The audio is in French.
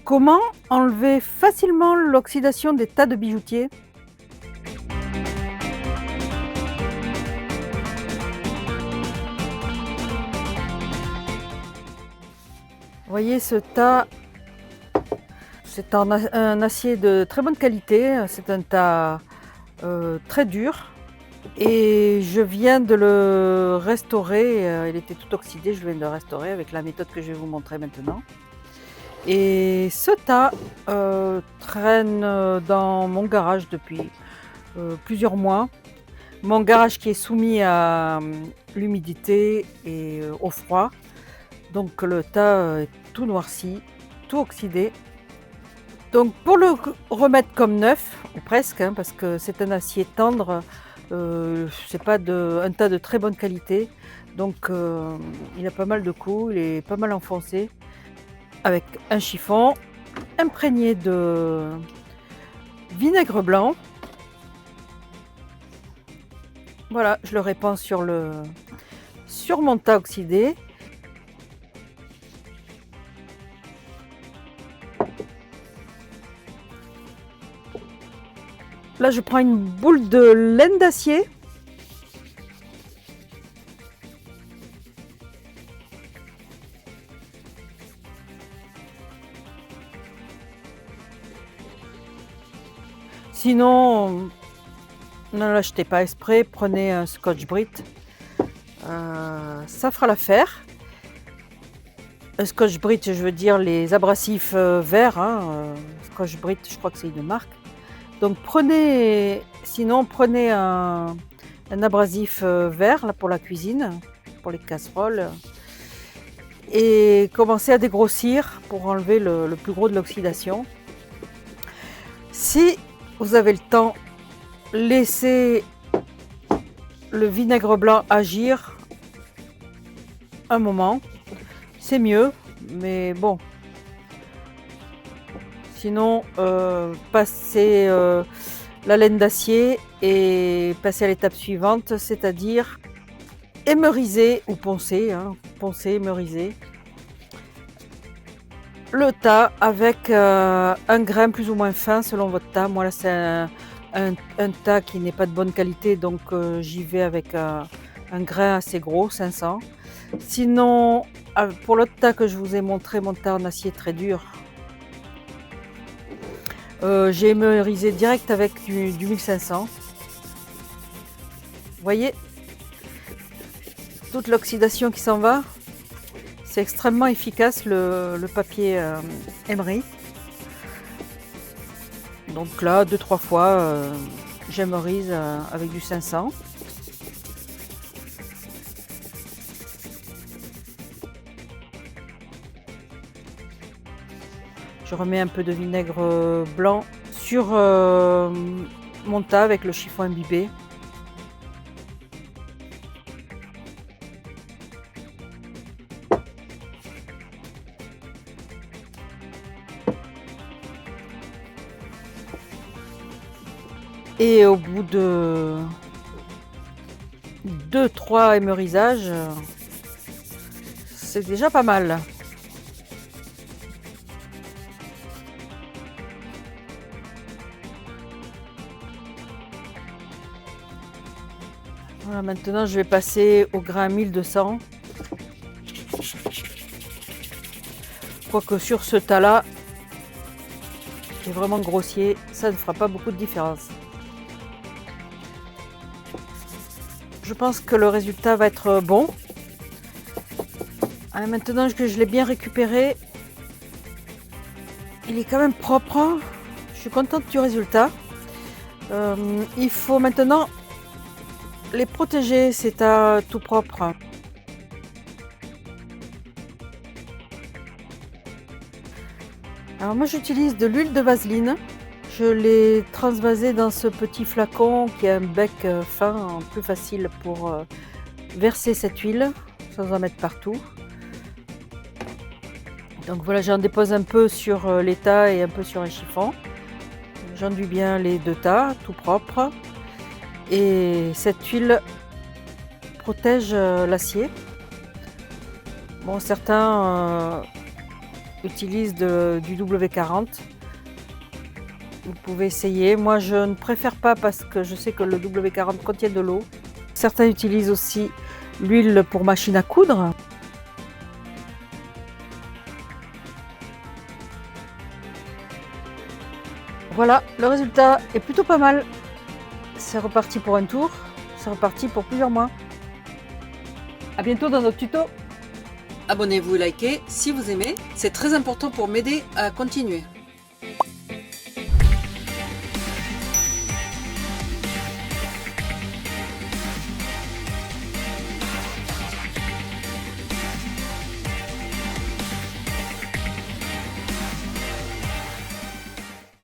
Comment enlever facilement l'oxydation des tas de bijoutiers? Vous voyez ce tas, c'est un acier de très bonne qualité, c'est un tas très dur et je viens de le restaurer, il était tout oxydé, je viens de le restaurer avec la méthode que je vais vous montrer maintenant. Et ce tas traîne dans mon garage depuis plusieurs mois. Mon garage qui est soumis à l'humidité et au froid. Donc le tas est tout noirci, tout oxydé. Donc pour le remettre comme neuf, ou presque, hein, parce que c'est un acier tendre, c'est pas un tas de très bonne qualité. Donc il a pas mal de coups, il est pas mal enfoncé. Avec un chiffon imprégné de vinaigre blanc. Voilà, je le répands sur mon tas oxydé. Là, je prends une boule de laine d'acier. Sinon, ne l'achetez pas exprès, prenez un Scotch-Brite. Ça fera l'affaire. Un Scotch-Brite, je veux dire les abrasifs verts. Scotch-Brite, je crois que c'est une marque. Donc prenez un abrasif vert là, pour la cuisine, pour les casseroles. Et commencez à dégrossir pour enlever le plus gros de l'oxydation. Si vous avez le temps, laissez le vinaigre blanc agir un moment, c'est mieux, mais bon. Sinon, passez la laine d'acier et passez à l'étape suivante, c'est-à-dire émeuriser ou poncer, poncer, émeuriser le tas avec un grain plus ou moins fin selon votre tas. Moi là c'est un tas qui n'est pas de bonne qualité, donc j'y vais avec un grain assez gros, 500. Sinon, pour l'autre tas que je vous ai montré, mon tas en acier très dur, j'ai émeurisé direct avec du 1500. Vous voyez toute l'oxydation qui s'en va. C'est extrêmement efficace le papier émery. Donc là, 2-3 fois, j'émerise avec du 500. Je remets un peu de vinaigre blanc sur mon tas avec le chiffon imbibé. Et au bout de 2-3 émeurisages, c'est déjà pas mal. Voilà, maintenant je vais passer au grain 1200. Quoique sur ce tas-là, qui est vraiment grossier, ça ne fera pas beaucoup de différence. Je pense que le résultat va être bon. Maintenant que je l'ai bien récupéré, il est quand même propre. Je suis contente du résultat. Il faut maintenant les protéger, ces tas tout propres. Alors moi j'utilise de l'huile de vaseline. Je l'ai transvasée dans ce petit flacon qui a un bec fin, plus facile pour verser cette huile sans en mettre partout. Donc voilà, j'en dépose un peu sur les tas et un peu sur un chiffon. J'enduis bien les deux tas, tout propre. Et cette huile protège l'acier. Bon, certains utilisent du W40. Vous pouvez essayer. Moi, je ne préfère pas parce que je sais que le W40 contient de l'eau. Certains utilisent aussi l'huile pour machine à coudre. Voilà, le résultat est plutôt pas mal. C'est reparti pour un tour. C'est reparti pour plusieurs mois. À bientôt dans notre tuto. Abonnez-vous et likez si vous aimez, c'est très important pour m'aider à continuer.